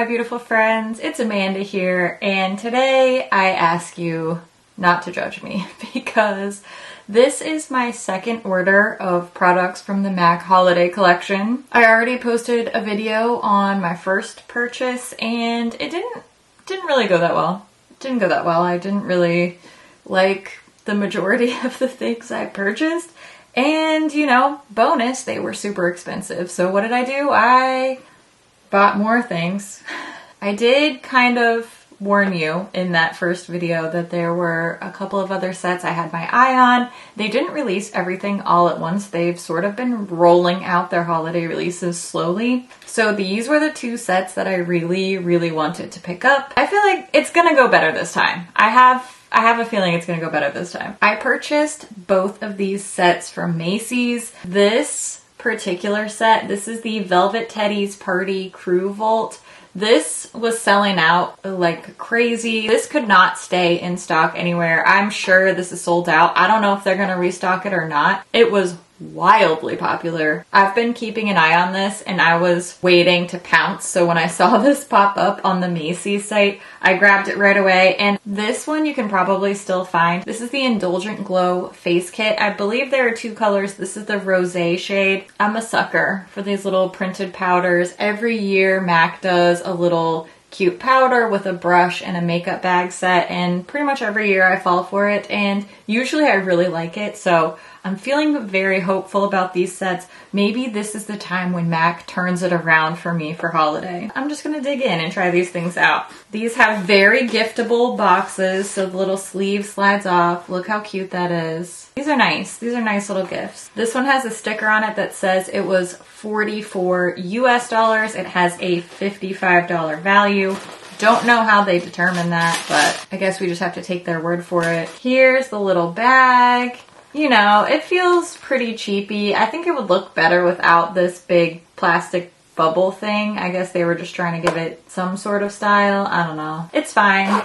beautiful friends, it's Amanda here, and today I ask you not to judge me because this is my second order of products from the MAC holiday collection. I already posted a video on my first purchase and it didn't really go that well. It didn't go that well. I didn't really like the majority of the things I purchased, and you know, bonus, they were super expensive. So what did I do? I bought more things. I did kind of warn you in that first video that there were a couple of other sets I had my eye on. They didn't release everything all at once. They've sort of been rolling out their holiday releases slowly. So these were the two sets that I really wanted to pick up. I feel like it's gonna go better this time. I have a feeling it's gonna go better this time. I purchased both of these sets from Macy's. This particular set, this is the Velvet Teddy's Party Crew Vault. This was selling out like crazy. This could not stay in stock anywhere. I'm sure this is sold out. I don't know if they're gonna restock it or not. It was wildly popular. I've been keeping an eye on this and I was waiting to pounce. So when I saw this pop up on the Macy's site, I grabbed it right away. And this one you can probably still find. This is the Indulgent Glow Face Kit. I believe there are two colors. This is the Rosé shade. I'm a sucker for these little printed powders. Every year MAC does a little cute powder with a brush and a makeup bag set, and pretty much every year I fall for it, and usually I really like it. So I'm feeling very hopeful about these sets. Maybe this is the time when MAC turns it around for me for holiday. I'm just gonna dig in and try these things out. These have very giftable boxes, so the little sleeve slides off. Look how cute that is. These are nice. These are nice little gifts. This one has a sticker on it that says it was 44 US dollars. It has a $55 value. Don't know how they determine that, but I guess we just have to take their word for it. Here's the little bag. You know, it feels pretty cheapy. I think it would look better without this big plastic bubble thing. I guess they were just trying to give it some sort of style. I don't know. It's fine.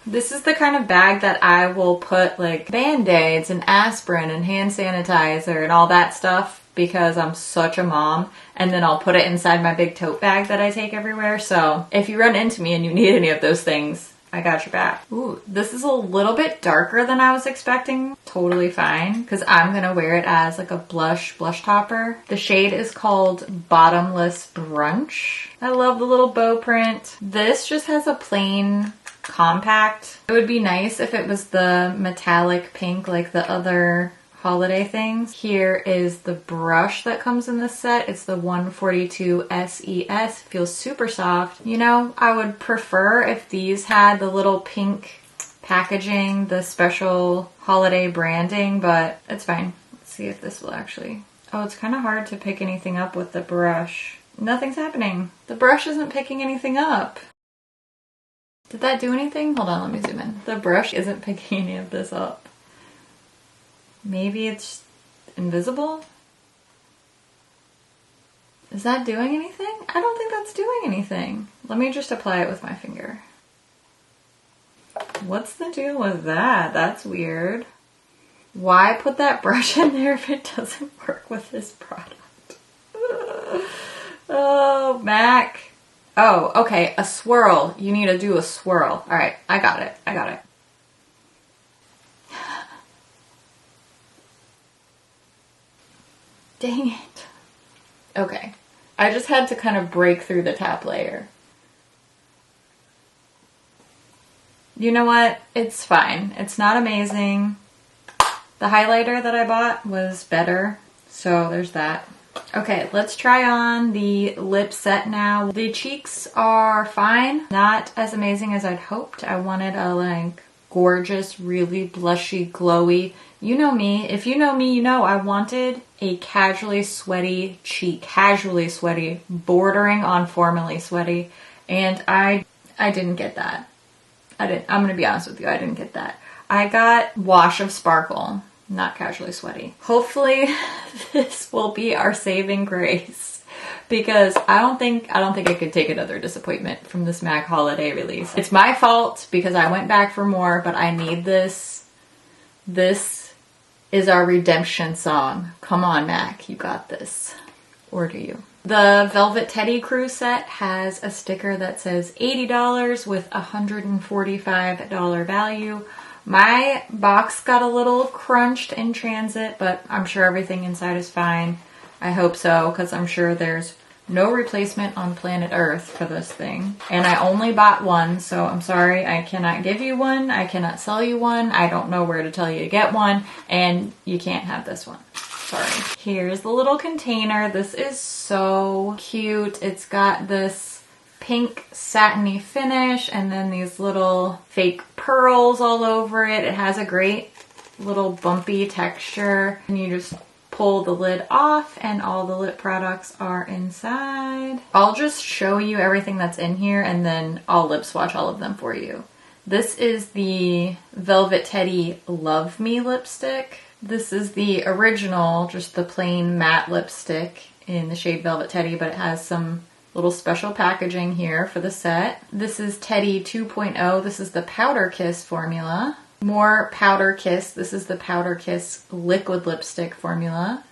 This is the kind of bag that I will put like Band-Aids and aspirin and hand sanitizer and all that stuff because I'm such a mom, and then I'll put it inside my big tote bag that I take everywhere. So if you run into me and you need any of those things, I got your back. Ooh, this is a little bit darker than I was expecting. Totally fine, because I'm gonna wear it as like a blush topper. The shade is called Bottomless Brunch. I love the little bow print. This just has a plain compact. It would be nice if it was the metallic pink like the other holiday things. Here is the brush that comes in this set. It's the 142 SES. Feels super soft. You know, I would prefer if these had the little pink packaging, the special holiday branding, but it's fine. Let's see if this will actually... Oh, it's kind of hard to pick anything up with the brush. Nothing's happening. The brush isn't picking anything up. Did that do anything? Hold on, let me zoom in. The brush isn't picking any of this up. Maybe it's invisible? Is that doing anything? I don't think that's doing anything. Let me just apply it with my finger. What's the deal with that? That's weird. Why put that brush in there if it doesn't work with this product? Oh, MAC. Oh, okay, a swirl. You need to do a swirl. All right, I got it. I got it. Dang it. Okay. I just had to kind of break through the top layer. You know what? It's fine. It's not amazing. The highlighter that I bought was better, so there's that. Okay, let's try on the lip set now. The cheeks are fine. Not as amazing as I'd hoped. I wanted a like gorgeous, really blushy, glowy. You know me. If you know me, you know I wanted a casually sweaty cheek. Casually sweaty, bordering on formally sweaty. And I didn't get that. I'm gonna be honest with you, I didn't get that. I got Wash of Sparkle, not casually sweaty. Hopefully this will be our saving grace, because I don't think I could take another disappointment from this MAC holiday release. It's my fault because I went back for more, but I need this. This is our redemption song. Come on, MAC, you got this. Or do you? The Velvet Teddy Crew set has a sticker that says $80 with $145 value. My box got a little crunched in transit, but I'm sure everything inside is fine. I hope so, because I'm sure there's no replacement on planet Earth for this thing. And I only bought one, so I'm sorry, I cannot give you one. I cannot sell you one. I don't know where to tell you to get one, and you can't have this one. Sorry. Here's the little container. This is so cute. It's got this pink satiny finish and then these little fake pearls all over it. It has a great little bumpy texture. And you just pull the lid off and all the lip products are inside. I'll just show you everything that's in here and then I'll lip swatch all of them for you. This is the Velvet Teddy Love Me lipstick. This is the original, just the plain matte lipstick in the shade Velvet Teddy, but it has some little special packaging here for the set. This is Teddy 2.0. This is the Powder Kiss formula. More Powder Kiss. This is the Powder Kiss liquid lipstick formula.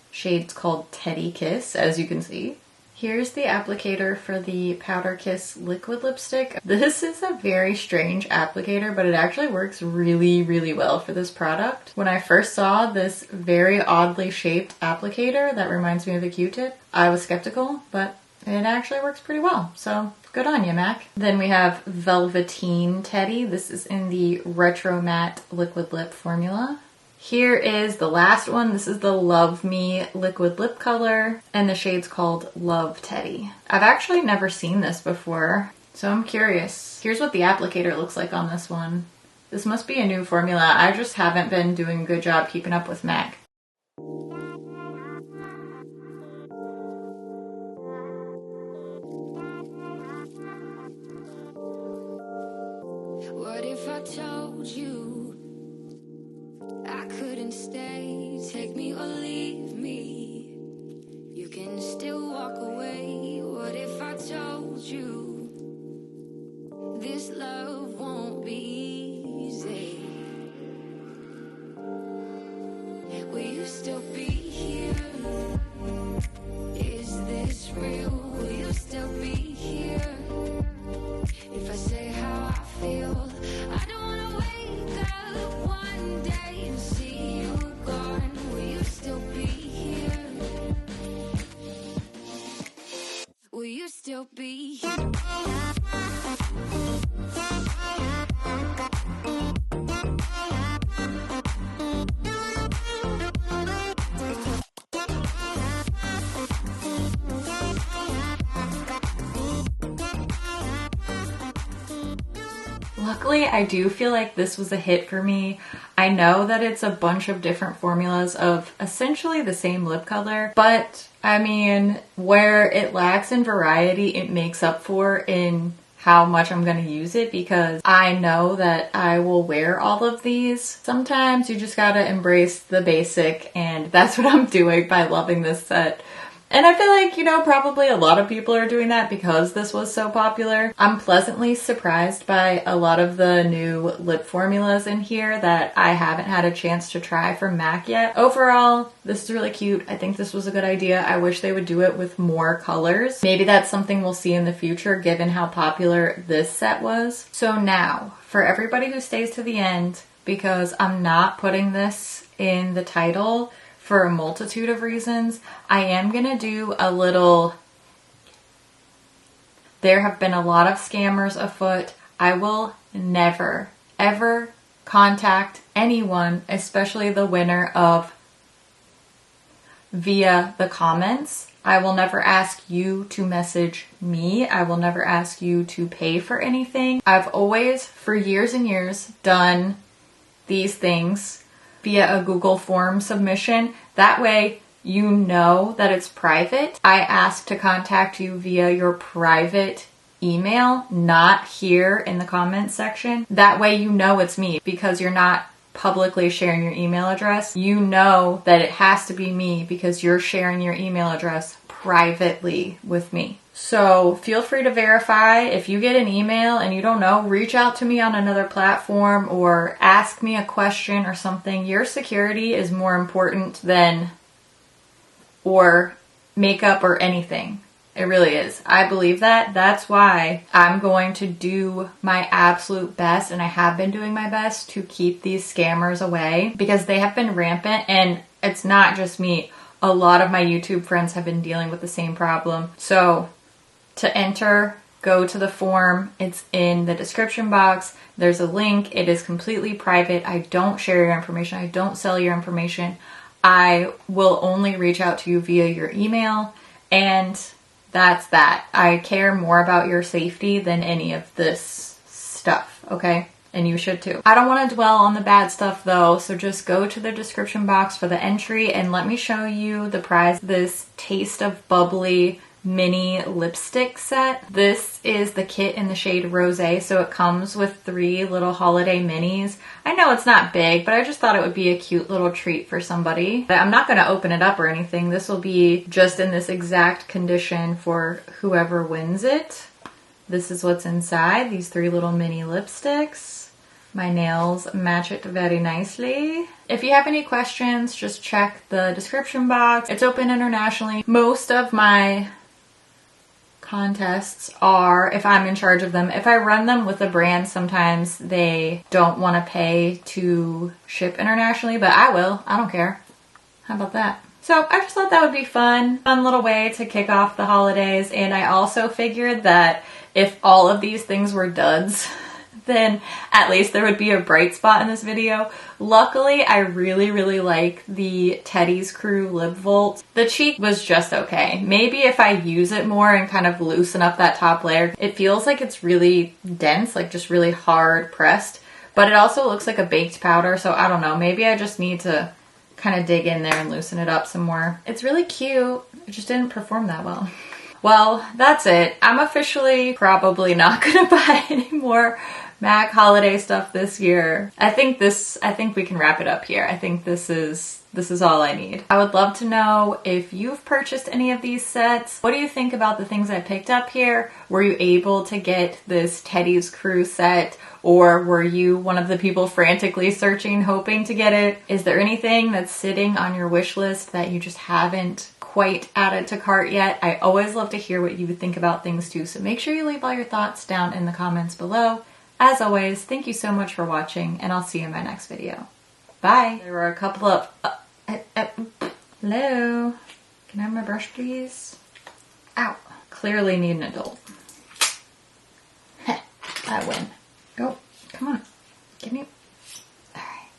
Shade's called Teddy Kiss, as you can see. Here's the applicator for the Powder Kiss liquid lipstick. This is a very strange applicator, but it actually works really, really well for this product. When I first saw this very oddly shaped applicator that reminds me of a Q-tip, I was skeptical, but it actually works pretty well. So good on you, MAC. Then we have Velveteen Teddy. This is in the Retro Matte liquid lip formula. Here is the last one. This is the Love Me liquid lip color, and the shade's called Love Teddy. I've actually never seen this before, so I'm curious. Here's what the applicator looks like on this one. This must be a new formula. I just haven't been doing a good job keeping up with MAC. What if I told you I couldn't stay? Take me or leave me. You can still walk away. What if I told you this love won't be easy? Will you still be here? Is this real? Will you still be here? If I say how I feel, I don't wanna wake up one day and see you gone. Will you still be here? Will you still be here? Luckily, I do feel like this was a hit for me. I know that it's a bunch of different formulas of essentially the same lip color, but I mean, where it lacks in variety, it makes up for in how much I'm going to use it, because I know that I will wear all of these. Sometimes you just gotta embrace the basic, and that's what I'm doing by loving this set. And I feel like, you know, probably a lot of people are doing that because this was so popular. I'm pleasantly surprised by a lot of the new lip formulas in here that I haven't had a chance to try from MAC yet. Overall, this is really cute. I think this was a good idea. I wish they would do it with more colors. Maybe that's something we'll see in the future given how popular this set was. So now, for everybody who stays to the end, because I'm not putting this in the title, for a multitude of reasons, I am gonna do a little, there have been a lot of scammers afoot. I will never, ever contact anyone, especially the winner of via the comments. I will never ask you to message me. I will never ask you to pay for anything. I've always, for years and years, done these things via a Google form submission. That way you know that it's private. I ask to contact you via your private email, not here in the comments section. That way you know it's me, because you're not publicly sharing your email address. You know that it has to be me because you're sharing your email address privately with me. So feel free to verify. If you get an email and you don't know, reach out to me on another platform or ask me a question or something. Your security is more important than, or makeup or anything. It really is. I believe that. That's why I'm going to do my absolute best, and I have been doing my best to keep these scammers away because they have been rampant, and it's not just me. A lot of my YouTube friends have been dealing with the same problem. So to enter, go to the form. It's in the description box. There's a link. It is completely private. I don't share your information. I don't sell your information. I will only reach out to you via your email, and that's that. I care more about your safety than any of this stuff, okay? And you should too. I don't want to dwell on the bad stuff though, so just go to the description box for the entry and let me show you the prize. This Taste of Bubbly mini lipstick set. This is the kit in the shade Rosé, so it comes with 3 little holiday minis. I know it's not big, but I just thought it would be a cute little treat for somebody. I'm not going to open it up or anything. This will be just in this exact condition for whoever wins it. This is what's inside, these 3 little mini lipsticks. My nails match it very nicely. If you have any questions, just check the description box. It's open internationally. Most of my contests are, if I'm in charge of them. If I run them with a brand, sometimes they don't want to pay to ship internationally, but I will. I don't care. How about that? So I just thought that would be fun little way to kick off the holidays. And I also figured that if all of these things were duds, then at least there would be a bright spot in this video. Luckily, I really like the Teddy's Crew Lip Volt. The cheek was just okay. Maybe if I use it more and kind of loosen up that top layer, it feels like it's really dense, like just really hard pressed, but it also looks like a baked powder, so I don't know. Maybe I just need to kind of dig in there and loosen it up some more. It's really cute. It just didn't perform that well. Well, that's it. I'm officially probably not gonna buy any more MAC holiday stuff this year. I think we can wrap it up here. I think this is all I need. I would love to know if you've purchased any of these sets. What do you think about the things I picked up here? Were you able to get this Teddy's Crew set, or were you one of the people frantically searching, hoping to get it? Is there anything that's sitting on your wish list that you just haven't quite added to cart yet? I always love to hear what you think about things too, so make sure you leave all your thoughts down in the comments below. As always, thank you so much for watching, and I'll see you in my next video. Bye! There were a couple of... hello? Can I have my brush, please? Ow! Clearly need an adult. Heh, I win. Go. Come on. Give me... Alright.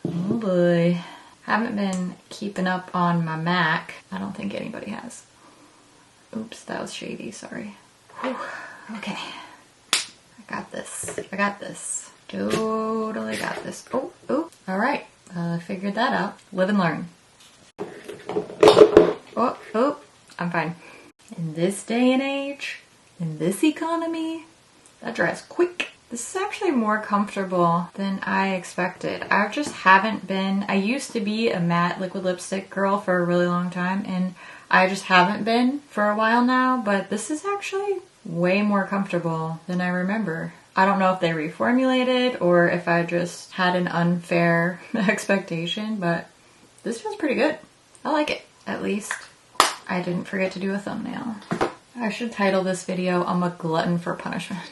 Oh boy. Haven't been keeping up on my MAC. I don't think anybody has. Oops, that was shady. Sorry. Whew. Okay. Got this. I got this. Totally got this. Oh. All right. Figured that out. Live and learn. Oh. I'm fine. In this day and age, in this economy, that dries quick. This is actually more comfortable than I expected. I just haven't been... I used to be a matte liquid lipstick girl for a really long time, and I just haven't been for a while now, but this is actually way more comfortable than I remember. I don't know if they reformulated or if I just had an unfair expectation, but this feels pretty good. I like it. At least I didn't forget to do a thumbnail. I should title this video, I'm a glutton for punishment.